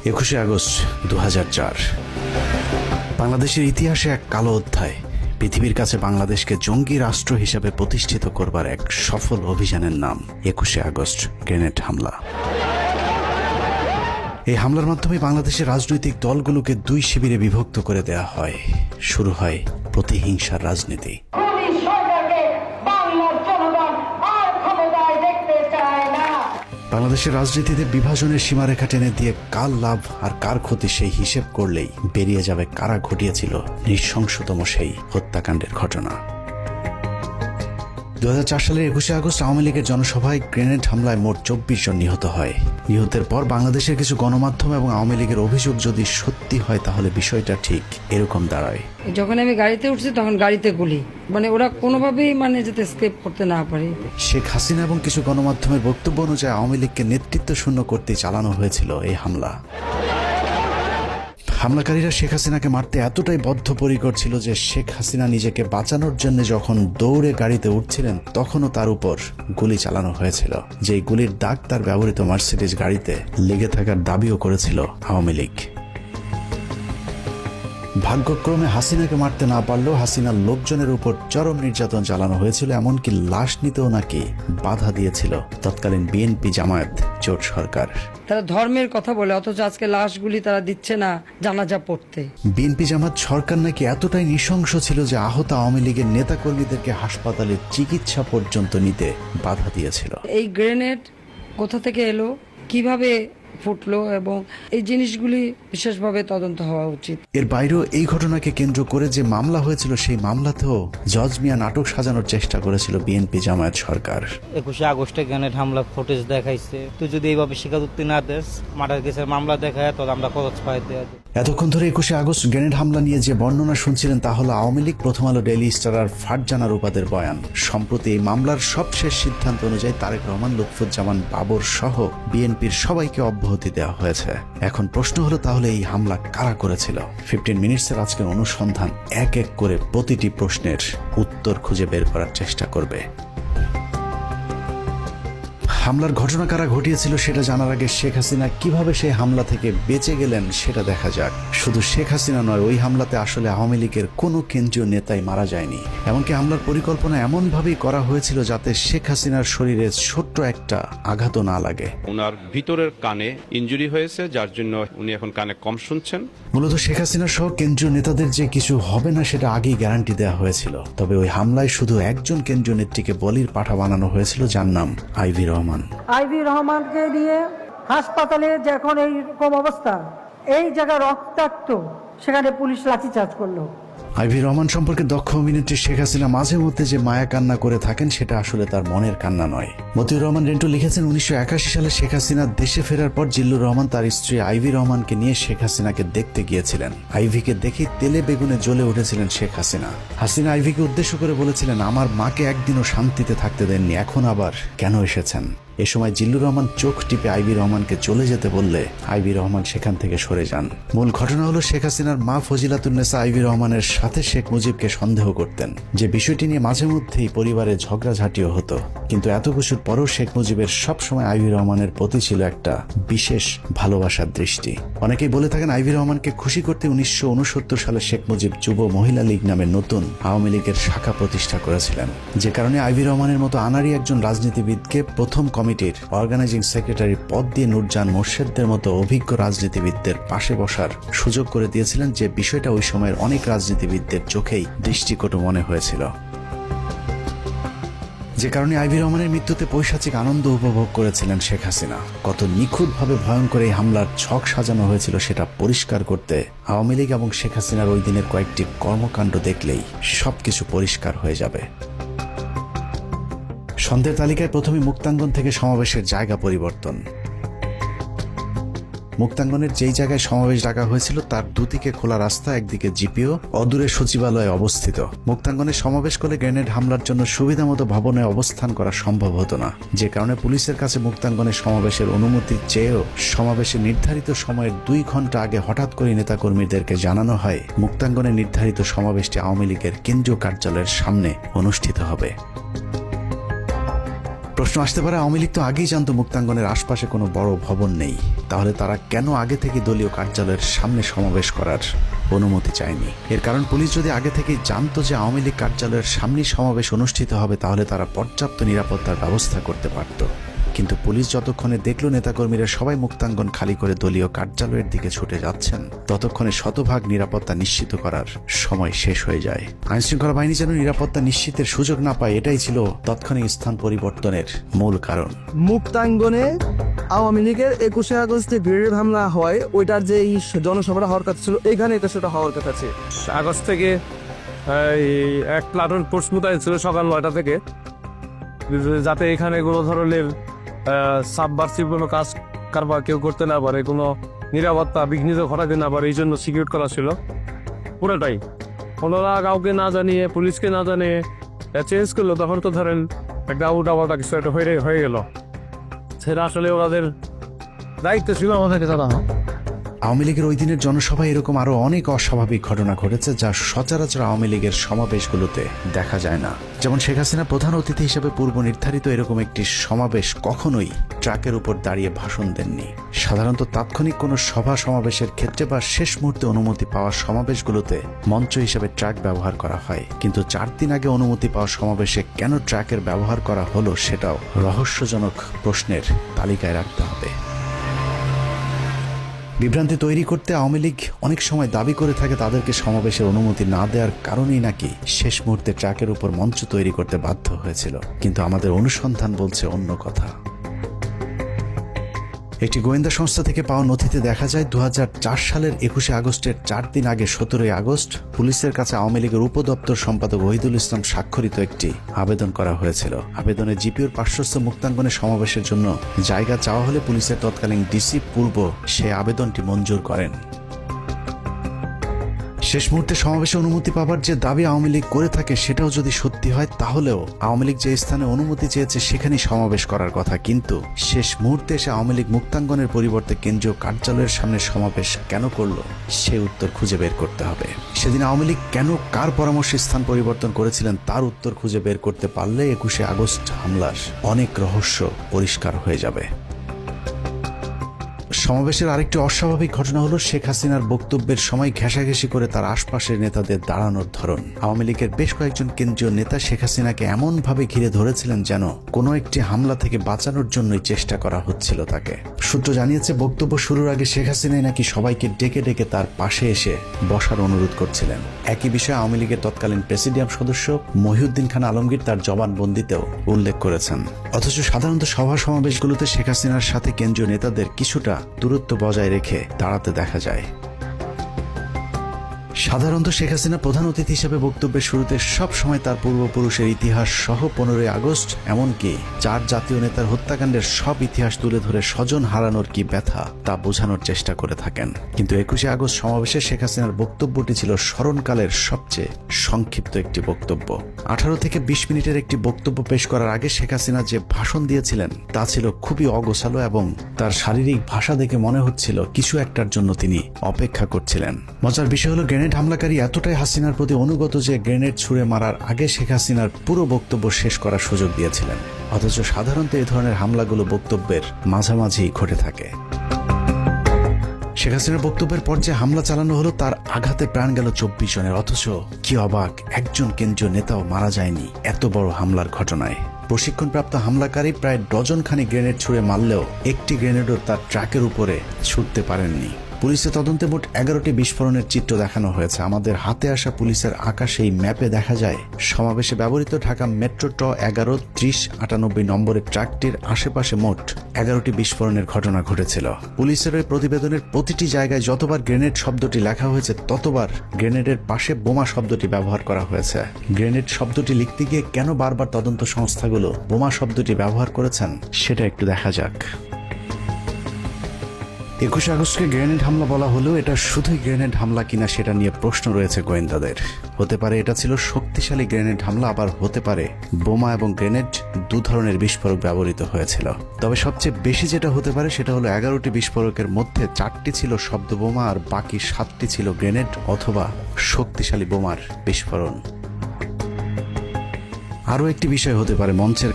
21শে August 2004 বাংলাদেশের ইতিহাসে এক কালো অধ্যায়। পৃথিবীর কাছে বাংলাদেশকে জঙ্গি রাষ্ট্র হিসেবে প্রতিষ্ঠিত করবার এক সফল অভিযানের নাম 21শে আগস্ট গ্রেনেড হামলা। এই হামলার মাধ্যমে বাংলাদেশের রাজনৈতিক দলগুলোকে দুই শিবিরে বিভক্ত করে দেয়া হয়। শুরু হয় প্রতিহিংসার রাজনীতি। বাংলাদেশের রাজনীতিতে বিভাজনের সীমারেখা টেনে দিয়ে কার লাভ আর কার ক্ষতি সেই হিসেব করলেই বেরিয়ে যাবে কারা ঘটিয়েছিল নৃশংসতম সেই হত্যাকাণ্ডের ঘটনা। 2004 সালের 21শে আগস্ট আওয়ামী লীগের জনসভায় গ্রেনেড হামলায় মোট 24 জন নিহত হয়। নিহতের পর বাংলাদেশের কিছু গণমাধ্যম এবং আওয়ামী লীগের অভিযোগ যদি সত্যি হয় তাহলে বিষয়টা ঠিক এরকম দাঁড়ায়। যখন আমি গাড়িতে উঠছি তখন গাড়িতে গুলি, ওরা কোনোভাবেই যাতে স্কেপ করতে না পারে। শেখ হাসিনা এবং কিছু গণমাধ্যমের বক্তব্য অনুযায়ী আওয়ামী লীগকে নেতৃত্ব শূন্য করতে চালানো হয়েছিল এই হামলা। হামলাকারীরা শেখ হাসিনাকে মারতে এতটাই বদ্ধপরিকর ছিল যে শেখ হাসিনা নিজেকে বাঁচানোর জন্য যখন দৌড়ে গাড়িতে উঠছিলেন তখনও তার উপর গুলি চালানো হয়েছিল, যেই গুলির দাগ তার ব্যবহৃত মার্সিডিজ গাড়িতে লেগে থাকার দাবিও করেছিল আওয়ামী লীগ। ভাগ্যক্রমে হাসিনাকে মারতে না পারলেও হাসিনার লোকজনের উপর চরম নির্যাতন চালানো হয়েছিল, এমনকি লাশ নিতেও নাকি বাধা দিয়েছিল তৎকালীন বিএনপি জামায়াত জোট সরকার। তারা ধর্মের কথা বলে, অথচ আজকে লাশগুলি তারা দিচ্ছে না জানাজা পড়তে। বিএনপি জামাত সরকার নাকি এতটাই নৃশংস ছিল যে আহত আওয়ামী লীগের নেতাকর্মীদেরকে হাসপাতালে চিকিৎসা পর্যন্ত নিতে বাধা দিয়েছিল। এই গ্রেনেড কোথা থেকে এলো, কিভাবে ফুটলো, এবং এই জিনিসগুলি বিশেষভাবে তদন্ত হওয়া উচিত। এর বাইরেও এই ঘটনাকে কেন্দ্র করে যে মামলা হয়েছিল সেই মামলাতেও জজ মিয়া নাটক সাজানোর চেষ্টা করেছিল বিএনপি জামায়াত সরকার। 21শে আগস্টে গ্রেনেড হামলা ফুটেজ দেখাইছে, তুই যদি এইভাবে স্বীকারোক্তি না দেস, মার্ডার কেসের মামলা দেখায় তাহলে আমরা খরচ পাই দেওয়া। এতক্ষণ ধরে 21শে আগস্ট গ্রেনেড হামলা নিয়ে যে বর্ণনা শুনছিলেন তা হলো আওয়ামী লীগ, প্রথম আলো, ডেইলি স্টার আর ফারজানা রূপাদের বয়ান। সম্প্রতি এই মামলার সবশেষ সিদ্ধান্ত অনুযায়ী তারেক রহমান, লুৎফুজ্জামান বাবর সহ বিএনপির সবাইকে অব্যাহতি দেওয়া হয়েছে। এখন প্রশ্ন হলো তাহলে এই হামলা কারা করেছিল? 15 মিনিটসের আজকের অনুসন্ধান এক এক করে প্রতিটি প্রশ্নের উত্তর খুঁজে বের করার চেষ্টা করবে। হামলার ঘটনা কারা ঘটিয়েছিল সেটা জানার আগে শেখ হাসিনা কিভাবে সেই হামলা থেকে বেঁচে গেলেন সেটা দেখা যাক। শুধু শেখ হাসিনা নয়, ওই হামলাতে আসলে আওয়ামী লীগের কোনো কেন্দ্রীয় নেতাই মারা যায়নি। এমনকি হামলার পরিকল্পনা এমনভাবেই করা হয়েছিল যাতে শেখ হাসিনার শরীরে ছোট্ট একটা আঘাতও না লাগে। ওনার ভিতরের কানে ইনজুরি হয়েছে, যার জন্য উনি এখন কানে কম শুনছেন। মূলত শেখ হাসিনা সহ কেন্দ্রীয় নেতাদের যে কিছু হবে না সেটা আগেই গ্যারান্টি দেওয়া হয়েছিল। তবে ওই হামলায় শুধু একজন কেন্দ্রীয় নেত্রীকে বলির পাঠা বানানো হয়েছিল, যার নাম আইভি রহমান। আইভি রহমানকে নিয়ে হাসপাতালে যখন এইরকম অবস্থা, এই জায়গা রক্তাক্ত, সেখানে পুলিশ লাঠিচার্জ করলো। আইভি রহমান সম্পর্কে দক্ষ অভিনেত্রী শেখ হাসিনা মাঝে মধ্যে যে মায়া কান্না করে থাকেন সেটা আসলে তার মনের কান্না নয়। মতিউর রহমান রেন্টু লিখেছেন, 1981 সালে শেখ হাসিনা দেশে ফেরার পর জিল্লুর রহমান তার স্ত্রী আইভি রহমানকে নিয়ে শেখ হাসিনাকে দেখতে গিয়েছিলেন। আইভিকে দেখে তেলে বেগুনে জ্বলে উঠেছিলেন শেখ হাসিনা। হাসিনা আইভিকে উদ্দেশ্য করে বলেছিলেন, আমার মাকে একদিনও শান্তিতে থাকতে দেননি, এখন আবার কেন এসেছেন? এ সময় জিল্লুর রহমান চোখ টিপে আইভি রহমানকে চলে যেতে বললে আইভি রহমান সেখান থেকে সরে যান। মূল ঘটনা হলো শেখ হাসিনার মা ফজিলাতুন্নেসা আইভি রহমানের সাথে শেখ মুজিবকে সন্দেহ করতেন, যে বিষয়টি নিয়ে মাঝে মধ্যেই পরিবারে ঝগড়াঝাটিও হতো। কিন্তু এত কিছুর পরও শেখ মুজিবের সবসময় আইভি রহমানের প্রতি ছিল একটা বিশেষ ভালোবাসার দৃষ্টি। অনেকেই বলে থাকেন আইভি রহমানকে খুশি করতে 1969 সালে শেখ মুজিব যুব মহিলা লীগ নামে নতুন আওয়ামী লীগের শাখা প্রতিষ্ঠা করেছিলেন, যে কারণে আইভি রহমানের মতো আনাড়ি একজন রাজনীতিবিদকে প্রথম কমিটির অর্গানাইজিং সেক্রেটারি পদ দিয়ে নূরজাহান মোর্শেদদের মতো অভিজ্ঞ রাজনীতিবিদদের পাশে বসার সুযোগ করে দিয়েছিলেন, যে বিষয়টা ওই সময়ের অনেক রাজনীতিবিদদের চোখেই দৃষ্টিকটু মনে হয়েছিল। যে কারণে আইভি রহমানের মৃত্যুতে পৈশাচিক আনন্দ উপভোগ করেছিলেন শেখ হাসিনা। কত নিখুঁতভাবে ভয়ঙ্কর এই হামলার ছক সাজানো হয়েছিল সেটা পরিষ্কার করতে আওয়ামী লীগ এবং শেখ হাসিনার ওই দিনের কয়েকটি কর্মকাণ্ড দেখলেই সবকিছু পরিষ্কার হয়ে যাবে। সন্ধ্যের তালিকায় প্রথমে মুক্তাঙ্গন থেকে সমাবেশের জায়গা পরিবর্তন। মুক্তাঙ্গনের যেই জায়গায় সমাবেশ ডাকা হয়েছিল তার দুদিকে খোলা রাস্তা, একদিকে জিপিও, অদূরে সচিবালয় অবস্থিত। মুক্তাঙ্গনে সমাবেশ করে গ্রেনেড হামলার জন্য সুবিধামতো ভবনে অবস্থান করা সম্ভব হতো না, যে কারণে পুলিশের কাছে মুক্তাঙ্গনে সমাবেশের অনুমতি চেয়েও সমাবেশের নির্ধারিত সময়ের 2 ঘন্টা আগে হঠাৎ করে নেতাকর্মীদেরকে জানানো হয় মুক্তাঙ্গনে নির্ধারিত সমাবেশটি আওয়ামী লীগের কেন্দ্রীয় কার্যালয়ের সামনে অনুষ্ঠিত হবে। প্রশ্ন আসতে পারে, আওয়ামী লীগ তো আগেই জানতো মুক্তাঙ্গনের আশপাশে কোনো বড় ভবন নেই, তাহলে তারা কেন আগে থেকে দলীয় কার্যালয়ের সামনে সমাবেশ করার অনুমতি চায়নি? এর কারণ পুলিশ যদি আগে থেকেই জানতো যে আওয়ামী লীগ কার্যালয়ের সামনেই সমাবেশ অনুষ্ঠিত হবে, তাহলে তারা পর্যাপ্ত নিরাপত্তার ব্যবস্থা করতে পারত। কিন্তু পুলিশ যতক্ষণে দেখল নেতাকর্মীরা সবাই মুক্তাঙ্গন খালি করে দলীয় কার্যালয়ের দিকে ছুটে যাচ্ছেন, ততক্ষণে শতভাগ নিরাপত্তা নিশ্চিত করার সময় শেষ হয়ে যায়। আইনশৃঙ্খলা বাহিনী যেন নিরাপত্তা নিশ্চিতের সুযোগ না পায়, এটাই ছিল তাৎক্ষণিক স্থান পরিবর্তনের মূল কারণ। মুক্তাঙ্গনে আওয়ামী লীগের 21শে আগস্টে গ্রেনেড হামলা হয়, ওইটার যে এই জনসভাটা হওয়ার কথা ছিল, এখানে এটা সেটা হওয়ার কথা ছিল। আগস্ট থেকে এক প্লাটুন ফোর্স মোতায়েন ছিল সকাল 9টা থেকে, যাতে এখানে কোনো ধরনের সাবভার্সিভ কোনো কাজ কারবার কেউ করতে না পারে, কোনো নিরাপত্তা বিঘ্নিত ঘটাতে না পারে, এই জন্য সিকিউর করা ছিল পুরোটাই। ওনারা কাউকে না জানিয়ে, পুলিশকে না জানিয়ে চেঞ্জ করলো, তখন তো ধরেন একটা উল্টাপাল্টা কিছু একটা হয়ে গেল। সেটা আসলে ওনাদের দায়িত্ব ছিল আমাদেরকে জানানো। আওয়ামী লীগের ওই দিনের জনসভায় এরকম আরো অনেক অস্বাভাবিক ঘটনা ঘটেছে, যা সচরাচর আওয়ামী লীগের সমাবেশগুলোতে দেখা যায় না। যেমন শেখ হাসিনা প্রধান অতিথি হিসেবে পূর্ব নির্ধারিত এরকম একটি সমাবেশ কখনোই ট্রাকের উপর দাঁড়িয়ে ভাষণ দেননি। সাধারণত তাৎক্ষণিক কোনো সভা সমাবেশের ক্ষেত্রে বা শেষ মুহূর্তে অনুমতি পাওয়া সমাবেশগুলোতে মঞ্চ হিসেবে ট্রাক ব্যবহার করা হয়, কিন্তু 4 দিন আগে অনুমতি পাওয়া সমাবেশে কেন ট্রাকের ব্যবহার করা হলো সেটাও রহস্যজনক প্রশ্নের তালিকায় রাখতে হবে। বিভ্রান্তি তৈরি করতে আওয়ামী লীগ অনেক সময় দাবি করে থাকে তাদেরকে সমাবেশের অনুমতি না দেওয়ার কারণেই নাকি শেষ মুহূর্তে ট্রাকের উপর মঞ্চ তৈরি করতে বাধ্য হয়েছিল, কিন্তু আমাদের অনুসন্ধান বলছে অন্য কথা। একটি গোয়েন্দা সংস্থা থেকে পাওয়া নথিতে দেখা যায় 2004 সালের 21শে আগস্টের 4 দিন আগে 17ই আগস্ট পুলিশের কাছে আওয়ামী লীগের উপদপ্তর সম্পাদক ওহিদুল ইসলাম স্বাক্ষরিত একটি আবেদন করা হয়েছিল। আবেদনে জিপিওর পার্শ্বস্থ মুক্তাঙ্গনে সমাবেশের জন্য জায়গা চাওয়া হলে পুলিশের তৎকালীন ডিসি পূর্ব সে আবেদনটি মঞ্জুর করেন। শেষ মুহূর্তে সমাবেশে অনুমতি পাবার যে দাবি আওয়ামী লীগ করে থাকে, সেটাও যদি সত্যি হয়, তাহলেও আওয়ামী লীগ যে স্থানে অনুমতি চেয়েছে সেখানেই সমাবেশ করার কথা, কিন্তু শেষ মুহূর্তে এসে আওয়ামী লীগ মুক্তাঙ্গনের পরিবর্তে কেন্দ্রীয় কার্যালয়ের সামনে সমাবেশ কেন করলো, সে উত্তর খুঁজে বের করতে হবে। সেদিন আওয়ামী লীগ কেন কার পরামর্শে স্থান পরিবর্তন করেছিলেন তার উত্তর খুঁজে বের করতে পারলে 21শে আগস্ট হামলার অনেক রহস্য পরিষ্কার হয়ে যাবে। সমাবেশের আরেকটি অস্বাভাবিক ঘটনা হলো শেখ হাসিনার বক্তব্যের সময় ঘেঁষাঘেঁষি করে তার আশপাশের নেতাদের দাঁড়ানোর ধরন। আওয়ামী লীগের বেশ কয়েকজন কেন্দ্রীয় নেতা শেখ হাসিনাকে এমনভাবে ঘিরে ধরেছিলেন যেন কোনো একটি হামলা থেকে বাঁচানোর জন্যই চেষ্টা করা হচ্ছিল তাকে। সূত্র জানিয়েছে, বক্তব্য শুরুর আগে শেখ হাসিনাই নাকি সবাইকে ডেকে ডেকে তার পাশে এসে বসার অনুরোধ করছিলেন। একই বিষয়ে আওয়ামী লীগের তৎকালীন প্রেসিডিয়াম সদস্য মহিউদ্দিন খান আলমগীর তার জবানবন্দিতেও উল্লেখ করেছেন। অথচ সাধারণত সভা সমাবেশগুলোতে শেখ হাসিনার সাথে কেন্দ্রীয় নেতাদের কিছুটা দূরত্ব বজায় রেখে দাঁড়াতে দেখা যায়। সাধারণত শেখ হাসিনা প্রধান অতিথি হিসেবে বক্তব্যের শুরুতে সব সময় তার পূর্বপুরুষের ইতিহাস সহ 15ই আগস্ট এমনকি 4 জাতীয় নেতার হত্যাকাণ্ডের সব ইতিহাস তুলে ধরে স্বজন হারানোর কি ব্যথা তা বোঝানোর চেষ্টা করে থাকেন। কিন্তু 21শে আগস্ট সমাবেশে শেখ হাসিনার বক্তব্যটি ছিল স্মরণকালের সবচেয়ে সংক্ষিপ্ত একটি বক্তব্য। 18 থেকে 20 মিনিটের একটি বক্তব্য পেশ করার আগে শেখ হাসিনা যে ভাষণ দিয়েছিলেন তা ছিল খুবই অগোছালো এবং তার শারীরিক ভাষা দেখে মনে হচ্ছিল কিছু একটার জন্য তিনি অপেক্ষা করছিলেন। মজার বিষয় হলো, গ্রেনেড হামলাকারী এতটাই হাসিনার প্রতি অনুগত যে গ্রেনেড ছুঁড়ে মারার আগে শেখ হাসিনার পুরো বক্তব্য শেষ করার সুযোগ দিয়েছিলেন। অথচ সাধারণত এই ধরনের হামলাগুলো বক্তব্যের মাঝামাঝি ঘটে থাকে। শেখ হাসিনার বক্তব্যের পর যে হামলা চালানো হলো তার আঘাতে প্রাণ গেল 24 জনের, অথচ কি অবাক, একজন কেন্দ্রীয় নেতাও মারা যায়নি এত বড় হামলার ঘটনায়। প্রশিক্ষণপ্রাপ্ত হামলাকারী প্রায় ডজনখানি গ্রেনেড ছুঁড়ে মারলেও একটি গ্রেনেডও তার ট্রাকের উপরে ছুটতে পারেননি। পুলিশের তদন্তে মোট 11টি বিস্ফোরণের চিত্র দেখানো হয়েছে। আমাদের হাতে আসা পুলিশের আঁকা সেই ম্যাপে দেখা যায় সমাবেশে ব্যবহৃত ঢাকা মেট্রো ট 11-30-98 নম্বরের ট্রাকটির আশেপাশে মোট 11টি বিস্ফোরণের ঘটনা ঘটেছিল। পুলিশের ওই প্রতিবেদনের প্রতিটি জায়গায় যতবার গ্রেনেড শব্দটি লেখা হয়েছে ততবার গ্রেনেডের পাশে বোমা শব্দটি ব্যবহার করা হয়েছে। গ্রেনেড শব্দটি লিখতে গিয়ে কেন বারবার তদন্ত সংস্থাগুলো বোমা শব্দটি ব্যবহার করেছেন সেটা একটু দেখা যাক। 21শে আগস্টকে গ্রেনেড হামলা বলা হলেও এটা শুধুই গ্রেনেড হামলা কিনা সেটা নিয়ে প্রশ্ন রয়েছে গোয়েন্দাদের। হতে পারে এটা ছিল শক্তিশালী গ্রেনেড হামলা, আবার হতে পারে বোমা এবং গ্রেনেড 2 ধরনের বিস্ফোরক ব্যবহৃত হয়েছিল। তবে সবচেয়ে বেশি যেটা হতে পারে সেটা হলো 11টি বিস্ফোরকের মধ্যে 4টি ছিল শব্দ বোমা আর বাকি 7টি ছিল গ্রেনেড অথবা শক্তিশালী বোমার বিস্ফোরণ। আরও একটি বিষয় হতে পারে, মঞ্চের